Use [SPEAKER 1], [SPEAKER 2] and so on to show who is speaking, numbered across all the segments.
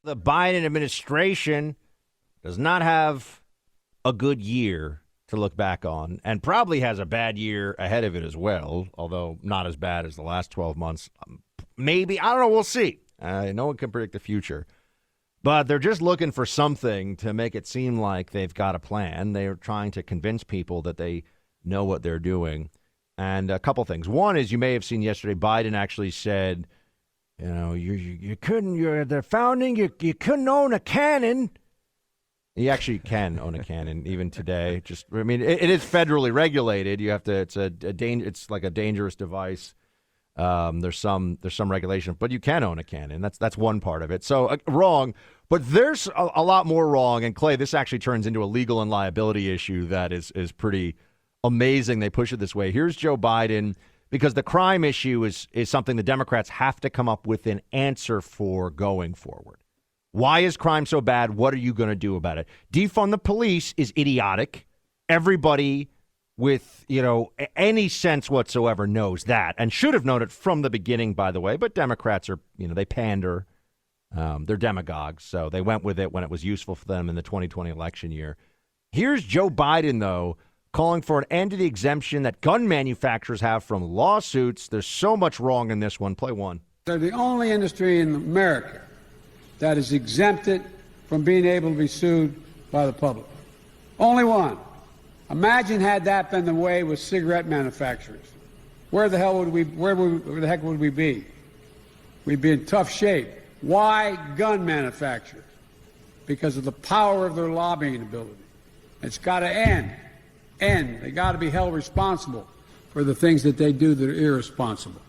[SPEAKER 1] The Biden administration does not have a good year to look back on, and probably has a bad year ahead of it as well, although not as bad as the last 12 months. Maybe. I don't know. We'll see. No one can predict the future. But they're just looking for something to make it seem like they've got a plan. They're trying to convince people that they know what they're doing. And a couple things. One is, you may have seen yesterday, Biden actually said, you know, you couldn't, you're the founding, you couldn't own a cannon. You actually can own a cannon even today. Just, I mean, it is federally regulated. You have to, it's like a dangerous device. There's some regulation, but you can own a cannon. That's one part of it. So wrong, but there's a lot more wrong. And Clay, this actually turns into a legal and liability issue that is pretty amazing. They push it this way. Here's Joe Biden, because the crime issue is something the Democrats have to come up with an answer for going forward. Why is crime so bad? What are you going to do about it? Defund the police is idiotic. Everybody with, any sense whatsoever knows that, and should have known it from the beginning, by the way. But Democrats are, they pander. They're demagogues, so they went with it when it was useful for them in the 2020 election year. Here's Joe Biden, though, calling for an end to the exemption that gun manufacturers have from lawsuits. There's so much wrong in this one. Play one.
[SPEAKER 2] They're the only industry in America that is exempted from being able to be sued by the public. Only one. Imagine had that been the way with cigarette manufacturers. Where the heck would we be? We'd be in tough shape. Why gun manufacturers? Because of the power of their lobbying ability. It's got to end. They got to be held responsible for the things that they do that are irresponsible.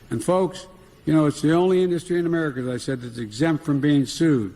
[SPEAKER 2] And folks, it's the only industry in America, as I said, that's exempt from being sued.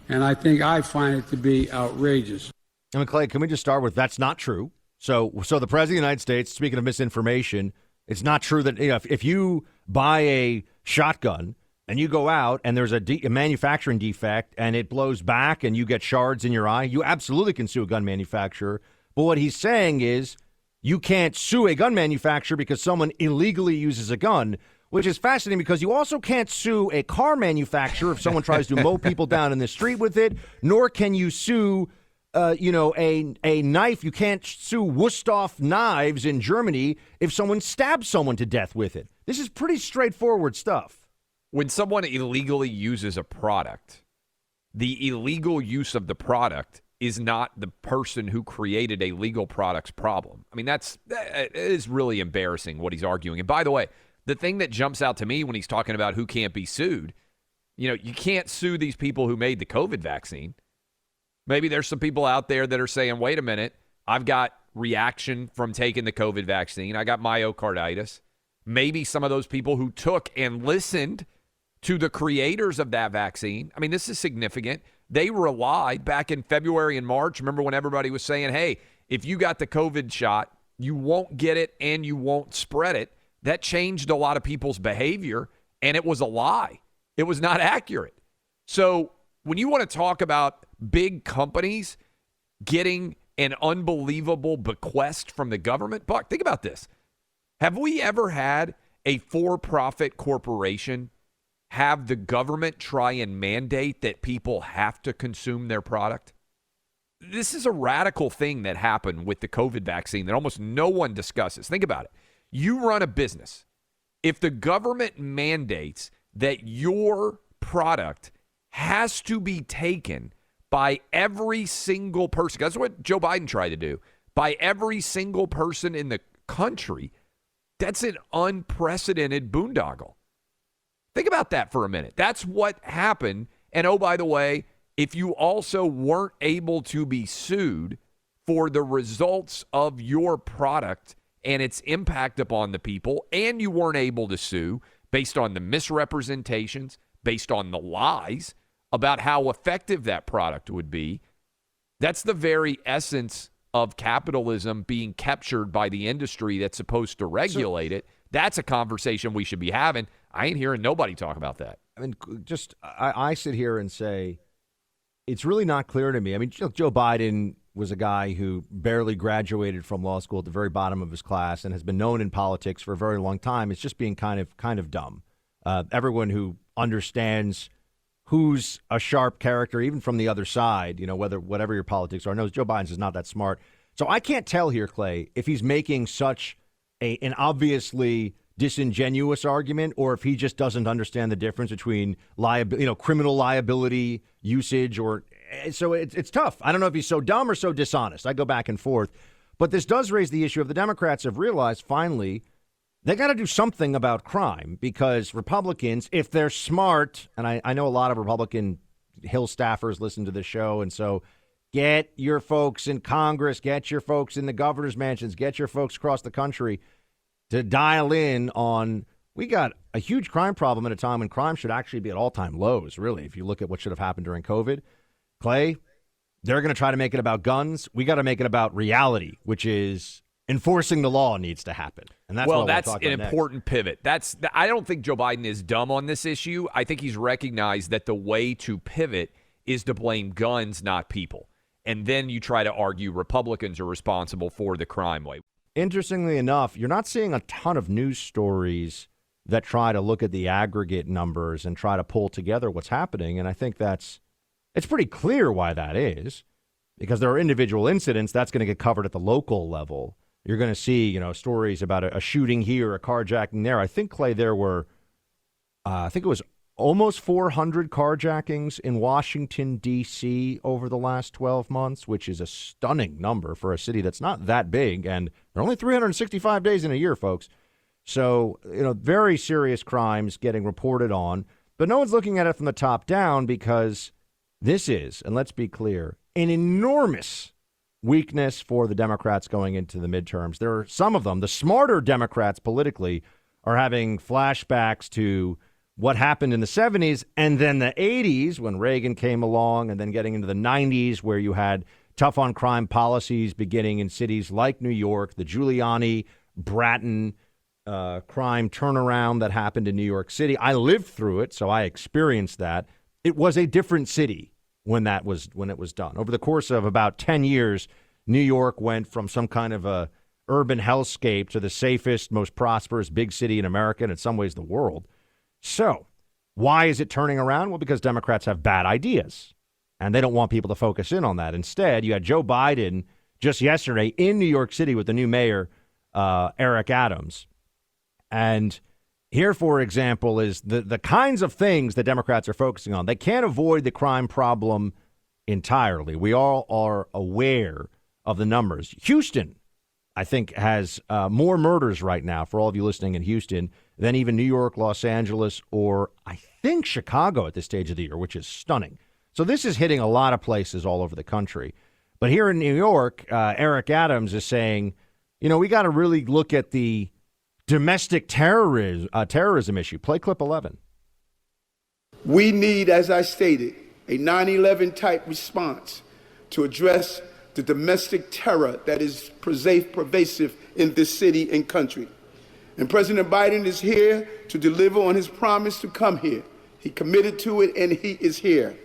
[SPEAKER 2] And I find it to be outrageous.
[SPEAKER 1] I mean, Clay, can we just start with that's not true? So the President of the United States, speaking of misinformation, it's not true that if you buy a shotgun and you go out and there's a manufacturing defect and it blows back and you get shards in your eye, you absolutely can sue a gun manufacturer. But what he's saying is you can't sue a gun manufacturer because someone illegally uses a gun, which is fascinating because you also can't sue a car manufacturer if someone tries to mow people down in the street with it, nor can you sue a knife. You can't sue Wusthof knives in Germany if someone stabs someone to death with it. This is pretty straightforward stuff.
[SPEAKER 3] When someone illegally uses a product, the illegal use of the product is not the person who created a legal product's problem. I mean, that is really embarrassing what he's arguing. And by the way, the thing that jumps out to me when he's talking about who can't be sued, you can't sue these people who made the COVID vaccine. Maybe there's some people out there that are saying, wait a minute, I've got reaction from taking the COVID vaccine. I got myocarditis. Maybe some of those people who took and listened to the creators of that vaccine. I mean, this is significant. They relied back in February and March. Remember when everybody was saying, hey, if you got the COVID shot, you won't get it and you won't spread it. That changed a lot of people's behavior, and it was a lie. It was not accurate. So when you want to talk about big companies getting an unbelievable bequest from the government, Buck, think about this. Have we ever had a for-profit corporation have the government try and mandate that people have to consume their product? This is a radical thing that happened with the COVID vaccine that almost no one discusses. Think about it. You run a business. If the government mandates that your product has to be taken by every single person, that's what Joe Biden tried to do, by every single person in the country, that's an unprecedented boondoggle. Think about that for a minute. That's what happened. And oh, by the way, if you also weren't able to be sued for the results of your product and its impact upon the people, and you weren't able to sue based on the misrepresentations, based on the lies about how effective that product would be, that's the very essence of capitalism being captured by the industry that's supposed to regulate it. That's a conversation we should be having. I ain't hearing nobody talk about that.
[SPEAKER 1] I mean, I sit here and say, it's really not clear to me. I mean, Joe Biden was a guy who barely graduated from law school at the very bottom of his class and has been known in politics for a very long time. It's just being kind of dumb. Everyone who understands who's a sharp character, even from the other side, whatever your politics are, knows Joe Biden's is not that smart. So I can't tell here, Clay, if he's making such an obviously disingenuous argument or if he just doesn't understand the difference between criminal liability usage so it's tough. I don't know if he's so dumb or so dishonest. I go back and forth. But this does raise the issue of the Democrats have realized finally they got to do something about crime because Republicans, if they're smart, and I know a lot of Republican Hill staffers listen to this show, and so get your folks in Congress, get your folks in the governor's mansions, get your folks across the country to dial in on we got a huge crime problem at a time when crime should actually be at all-time lows, really, if you look at what should have happened during COVID. Clay, they're going to try to make it about guns. We got to make it about reality, which is enforcing the law needs to happen. And that's
[SPEAKER 3] an important pivot. I don't think Joe Biden is dumb on this issue. I think he's recognized that the way to pivot is to blame guns, not people. And then you try to argue Republicans are responsible for the crime wave.
[SPEAKER 1] Interestingly enough, you're not seeing a ton of news stories that try to look at the aggregate numbers and try to pull together what's happening. And I think it's pretty clear why that is, because there are individual incidents that's going to get covered at the local level. You're going to see, stories about a shooting here, a carjacking there. I think, Clay, there were, I think it was almost 400 carjackings in Washington, D.C. over the last 12 months, which is a stunning number for a city that's not that big. And there are only 365 days in a year, folks. So, very serious crimes getting reported on. But no one's looking at it from the top down because this is, and let's be clear, an enormous weakness for the Democrats going into the midterms. There are some of them, the smarter Democrats politically, are having flashbacks to what happened in the 70s and then the 80s when Reagan came along, and then getting into the 90s where you had tough on crime policies beginning in cities like New York, the Giuliani, Bratton crime turnaround that happened in New York City. I lived through it, so I experienced that. It was a different city when it was done. Over the course of about 10 years, New York went from some kind of a urban hellscape to the safest, most prosperous big city in America and in some ways the world. So why is it turning around? Well, because Democrats have bad ideas, and they don't want people to focus in on that. Instead, you had Joe Biden just yesterday in New York City with the new mayor, Eric Adams. And here, for example, is the kinds of things that Democrats are focusing on. They can't avoid the crime problem entirely. We all are aware of the numbers. Houston, I think, has more murders right now, for all of you listening in Houston, than even New York, Los Angeles, or I think Chicago at this stage of the year, which is stunning. So this is hitting a lot of places all over the country. But here in New York, Eric Adams is saying, we got to really look at the domestic terrorism issue. Play clip 11.
[SPEAKER 4] We need, as I stated, a 9/11 type response to address the domestic terror that is pervasive in this city and country. And President Biden is here to deliver on his promise to come here. He committed to it, and he is here.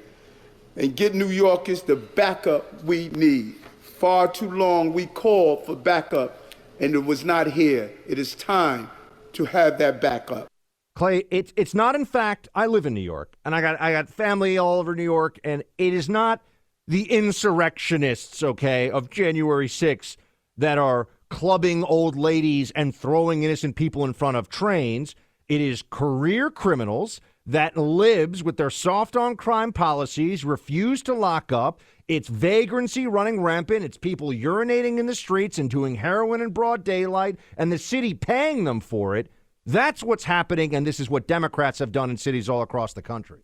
[SPEAKER 4] And get New Yorkers the backup we need. Far too long we called for backup, and it was not here. It is time to have that backup.
[SPEAKER 1] Clay, it's not, in fact, I live in New York, and I got family all over New York, and it is not the insurrectionists, of January 6th that are clubbing old ladies and throwing innocent people in front of trains. It is career criminals that libs with their soft on crime policies refuse to lock up. It's vagrancy running rampant. It's people urinating in the streets and doing heroin in broad daylight, and the city paying them for it. That's what's happening, and this is what Democrats have done in cities all across the country.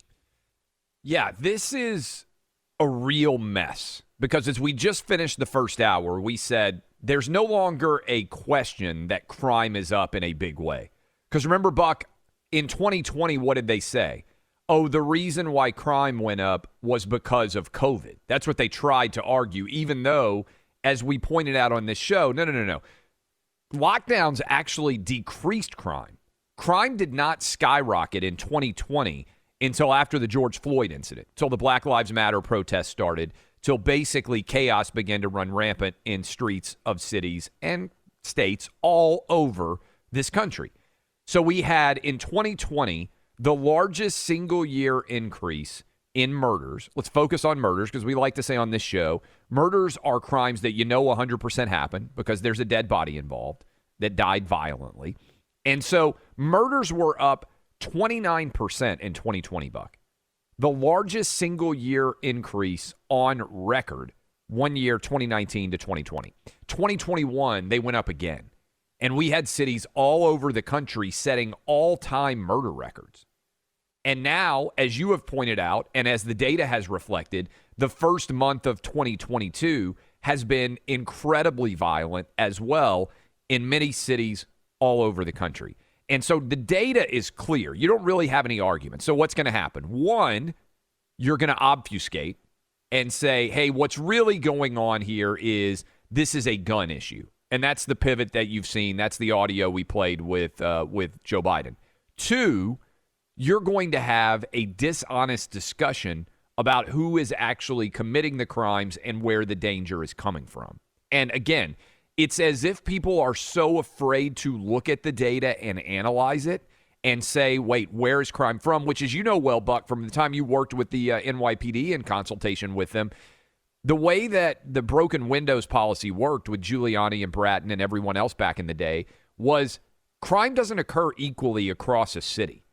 [SPEAKER 3] Yeah, this is a real mess, because as we just finished the first hour, we said there's no longer a question that crime is up in a big way. Because remember, Buck, in 2020, what did they say? Oh, the reason why crime went up was because of COVID. That's what they tried to argue, even though, as we pointed out on this show, no. Lockdowns actually decreased crime. Crime did not skyrocket in 2020 until after the George Floyd incident, till the Black Lives Matter protests started, till basically chaos began to run rampant in streets of cities and states all over this country. So we had in 2020 the largest single year increase in murders. Let's focus on murders because we like to say on this show, murders are crimes that 100% happen because there's a dead body involved that died violently. And so murders were up 29% in 2020, Buck. The largest single year increase on record, 1 year, 2019 to 2020. 2021, they went up again. And we had cities all over the country setting all-time murder records. And now, as you have pointed out, and as the data has reflected, the first month of 2022 has been incredibly violent as well in many cities all over the country. And so the data is clear. You don't really have any argument. So what's going to happen? One, you're going to obfuscate and say, hey, what's really going on here is this is a gun issue. And that's the pivot that you've seen. That's the audio we played with Joe Biden. Two, you're going to have a dishonest discussion about who is actually committing the crimes and where the danger is coming from. And again, it's as if people are so afraid to look at the data and analyze it and say, wait, where is crime from? Which, as you know well, Buck, from the time you worked with the NYPD in consultation with them, the way that the broken windows policy worked with Giuliani and Bratton and everyone else back in the day was crime doesn't occur equally across a city.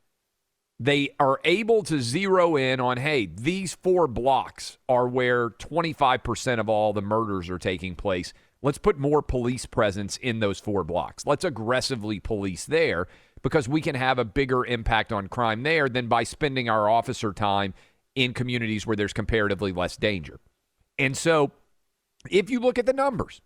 [SPEAKER 3] They are able to zero in on, hey, these 4 blocks are where 25% of all the murders are taking place. Let's put more police presence in those 4 blocks. Let's aggressively police there because we can have a bigger impact on crime there than by spending our officer time in communities where there's comparatively less danger. And so if you look at the numbers,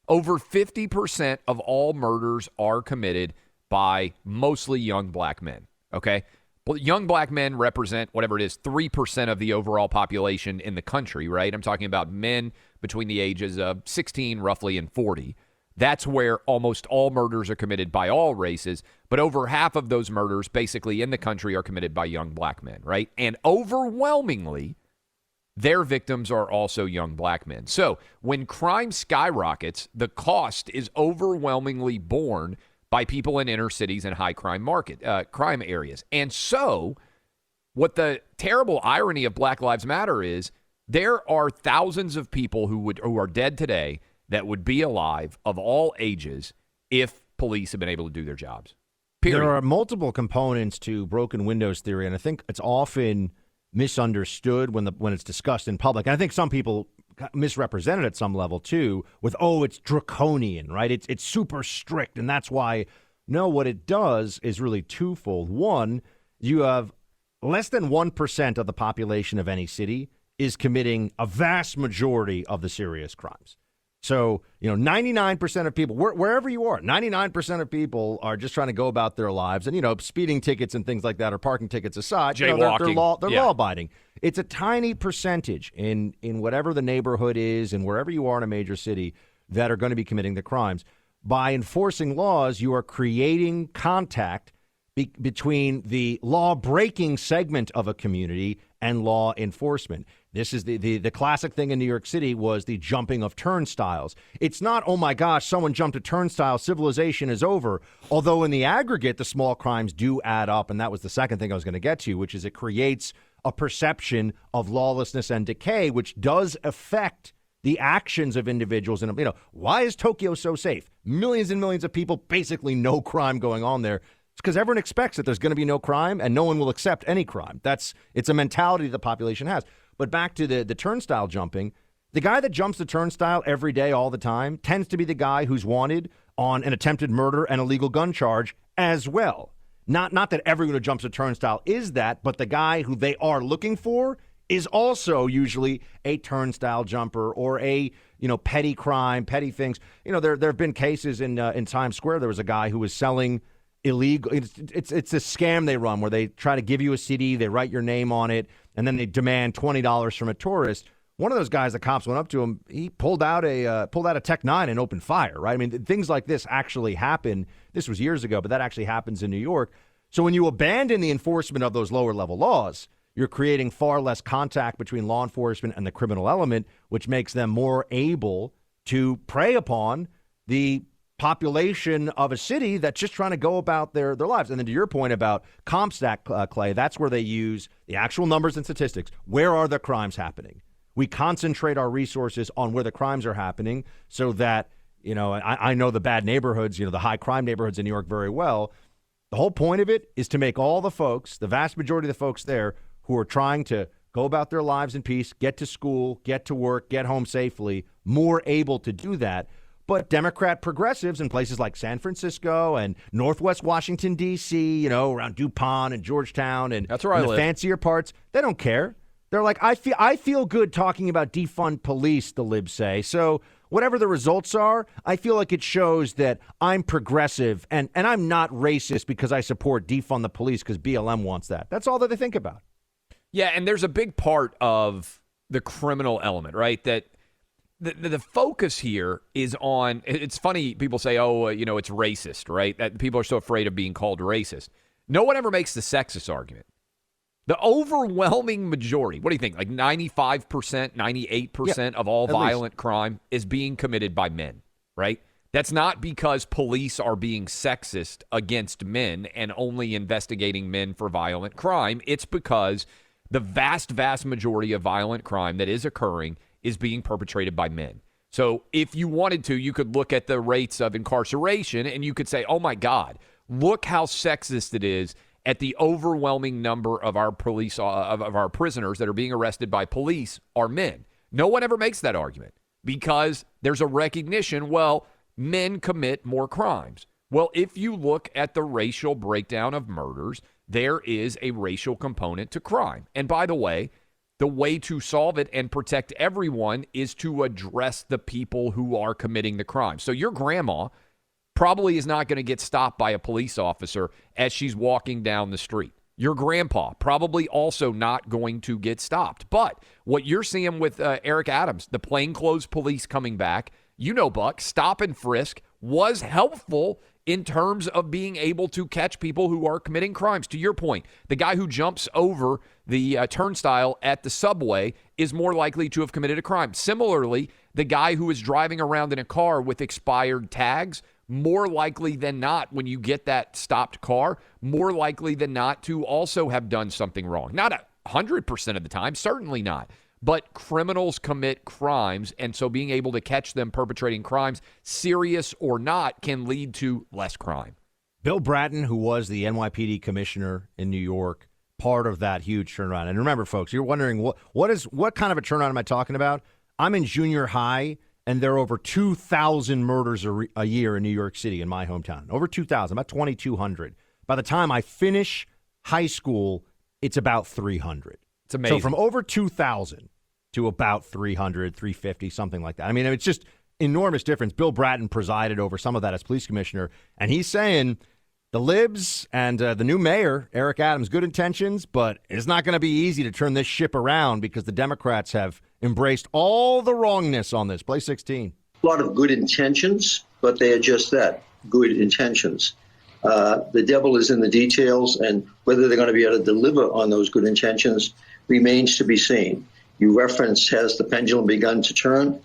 [SPEAKER 3] over 50% of all murders are committed by mostly young black men, okay? Well, young black men represent, whatever it is, 3% of the overall population in the country, right? I'm talking about men between the ages of 16, roughly, and 40. That's where almost all murders are committed by all races, but over half of those murders basically in the country are committed by young black men, right? And overwhelmingly, their victims are also young black men. So when crime skyrockets, the cost is overwhelmingly borne by people in inner cities and high crime crime areas. And so what the terrible irony of Black Lives Matter is there are thousands of people who are dead today that would be alive of all ages if police had been able to do their jobs. Period.
[SPEAKER 1] There are multiple components to broken windows theory, and I think it's often misunderstood when it's discussed in public. And I think some people misrepresented at some level too with, it's draconian, right? It's super strict. And that's why, no, what it does is really twofold. One, you have less than 1% of the population of any city is committing a vast majority of the serious crimes. So, 99% of people, wherever you are, 99% of people are just trying to go about their lives. And, speeding tickets and things like that or parking tickets aside,
[SPEAKER 3] jaywalking.
[SPEAKER 1] They're law-abiding. It's a tiny percentage in whatever the neighborhood is and wherever you are in a major city that are going to be committing the crimes. By enforcing laws, you are creating contact between the law-breaking segment of a community and law enforcement. This is the classic thing in New York City was the jumping of turnstiles. It's not, oh my gosh, someone jumped a turnstile, civilization is over. Although in the aggregate, the small crimes do add up. And that was the second thing I was going to get to, which is it creates a perception of lawlessness and decay, which does affect the actions of individuals. And, why is Tokyo so safe? Millions and millions of people, basically no crime going on there. It's because everyone expects that there's going to be no crime and no one will accept any crime. It's a mentality the population has. But back to the turnstile jumping, the guy that jumps the turnstile every day, all the time, tends to be the guy who's wanted on an attempted murder and illegal gun charge as well. Not that everyone who jumps a turnstile is that, but the guy who they are looking for is also usually a turnstile jumper or a petty crime, petty things. There have been cases in Times Square. There was a guy who was selling illegal. It's a scam they run where they try to give you a CD, they write your name on it, and then they demand $20 from a tourist. One of those guys, the cops went up to him. He pulled out a Tech 9 and opened fire. Right? I mean, things like this actually happen. This was years ago, but that actually happens in New York. So when you abandon the enforcement of those lower level laws, you're creating far less contact between law enforcement and the criminal element, which makes them more able to prey upon the population of a city that's just trying to go about their lives. And then to your point about CompStat, Clay, that's where they use the actual numbers and statistics. Where are the crimes happening? We concentrate our resources on where the crimes are happening so that, I know the bad neighborhoods, the high crime neighborhoods in New York very well. The whole point of it is to make all the folks, the vast majority of the folks there who are trying to go about their lives in peace, get to school, get to work, get home safely, more able to do that. But Democrat progressives in places like San Francisco and Northwest Washington, D.C., around DuPont and Georgetown and,
[SPEAKER 3] that's where I
[SPEAKER 1] and the
[SPEAKER 3] live.
[SPEAKER 1] fancier parts, they don't care. They're like, I feel good talking about defund police, the libs say. So whatever the results are, I feel like it shows that I'm progressive and I'm not racist because I support defund the police because BLM wants that. That's all that they think about.
[SPEAKER 3] Yeah, and there's a big part of the criminal element, right? That the focus here is on, it's funny, people say, it's racist, right? That people are so afraid of being called racist. No one ever makes the sexist argument. The overwhelming majority, what do you think? Like 95%, 98% of all violent crime is being committed by men, right? That's not because police are being sexist against men and only investigating men for violent crime. It's because the vast, vast majority of violent crime that is occurring is being perpetrated by men. So if you wanted to, you could look at the rates of incarceration and you could say, oh my God, look how sexist it is at the overwhelming number of our police, of our prisoners that are being arrested by police are men. No one ever makes that argument because there's a recognition, well, men commit more crimes. Well, if you look at the racial breakdown of murders, there is a racial component to crime. And by the way to solve it and protect everyone is to address the people who are committing the crime. So your grandma probably is not going to get stopped by a police officer as she's walking down the street. Your grandpa probably also not going to get stopped. But what you're seeing with Eric Adams, the plainclothes police coming back, Buck, stop and frisk was helpful in terms of being able to catch people who are committing crimes. To your point, the guy who jumps over the turnstile at the subway is more likely to have committed a crime. Similarly, the guy who is driving around in a car with expired tags, more likely than not, when you get that stopped car, more likely than not to also have done something wrong. Not 100% of the time, certainly not. But criminals commit crimes, and so being able to catch them perpetrating crimes, serious or not, can lead to less crime.
[SPEAKER 1] Bill Bratton, who was the NYPD commissioner in New York, part of that huge turnaround. And remember, folks, you're wondering what kind of a turnaround am I talking about? I'm in junior high, and there are over 2,000 murders a year in New York City, in my hometown. Over 2,000, about 2,200. By the time I finish high school, it's about 300.
[SPEAKER 3] It's amazing.
[SPEAKER 1] So from over 2,000 to about 300, 350, something like that. I mean, it's just enormous difference. Bill Bratton presided over some of that as police commissioner, and he's saying the libs and the new mayor, Eric Adams, good intentions, but it's not going to be easy to turn this ship around because the Democrats have embraced all the wrongness on this. Play 16.
[SPEAKER 5] A lot of good intentions, but they are just that, good intentions. The devil is in the details, and whether they're going to be able to deliver on those good intentions remains to be seen. You referenced, has the pendulum begun to turn?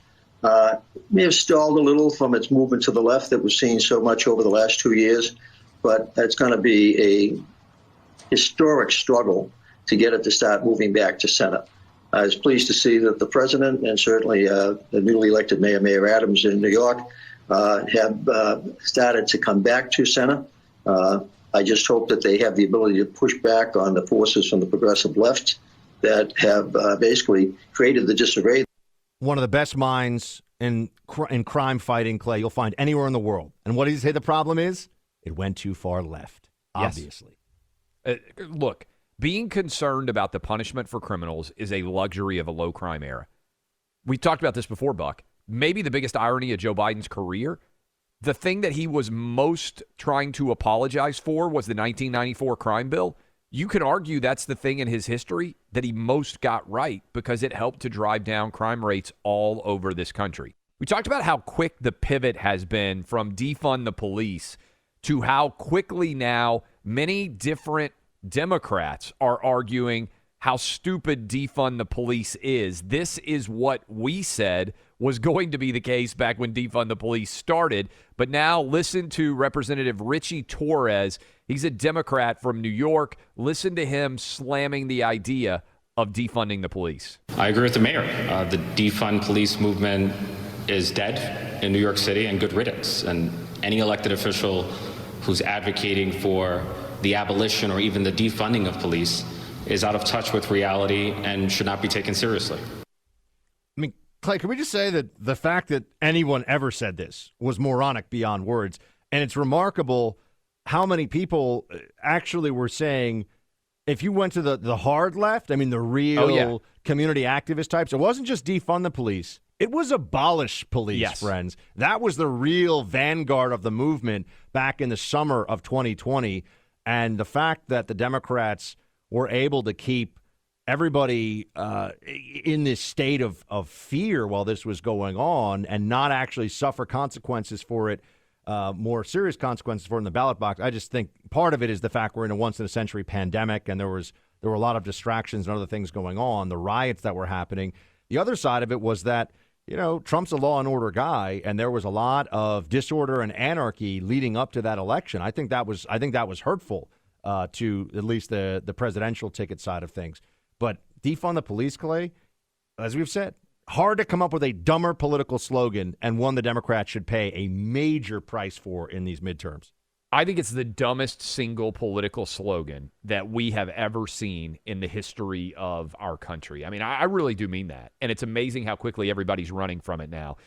[SPEAKER 5] May have stalled a little from its movement to the left that we've seen so much over the last 2 years, but that's going to be a historic struggle to get it to start moving back to center. I was pleased to see that the president and certainly the newly elected mayor, Mayor Adams in New York, have started to come back to center. I just hope that they have the ability to push back on the forces from the progressive left that have basically created the disarray.
[SPEAKER 1] One of the best minds in crime fighting, Clay, you'll find anywhere in the world. And what did he say the problem is? It went too far left, obviously.
[SPEAKER 3] Yes. Look, being concerned about the punishment for criminals is a luxury of a low crime era. We talked about this before, Buck. Maybe the biggest irony of Joe Biden's career, the thing that he was most trying to apologize for was the 1994 crime bill. You can argue that's the thing in his history that he most got right because it helped to drive down crime rates all over this country. We talked about how quick the pivot has been from defund the police to how quickly now many different Democrats are arguing how stupid defund the police is. This is what we said was going to be the case back when Defund the Police started. But now listen to Representative Richie Torres. He's a Democrat from New York. Listen to him slamming the idea of defunding the police.
[SPEAKER 6] I agree with the mayor. The defund police movement is dead in New York City, and good riddance. And any elected official who's advocating for the abolition or even the defunding of police is out of touch with reality and should not be taken seriously.
[SPEAKER 1] I mean, Clay, can we just say that the fact that anyone ever said this was moronic beyond words? And it's remarkable how many people actually were saying, if you went to the hard left, I mean, the real community activist types, it wasn't just defund the police. It was abolish police, friends. That was the real vanguard of the movement back in the summer of 2020. And the fact that the Democrats were able to keep everybody in this state of fear while this was going on and not actually suffer consequences for it, more serious consequences for it in the ballot box. I just think part of it is the fact we're in a once-in-a-century pandemic, and there were a lot of distractions and other things going on, the riots that were happening. The other side of it was that, Trump's a law and order guy, and there was a lot of disorder and anarchy leading up to that election. I think that was hurtful to at least the presidential ticket side of things. But defund the police, Clay, as we've said, hard to come up with a dumber political slogan, and one the Democrats should pay a major price for in these midterms.
[SPEAKER 3] I think it's the dumbest single political slogan that we have ever seen in the history of our country. I mean, I really do mean that. And it's amazing how quickly everybody's running from it now.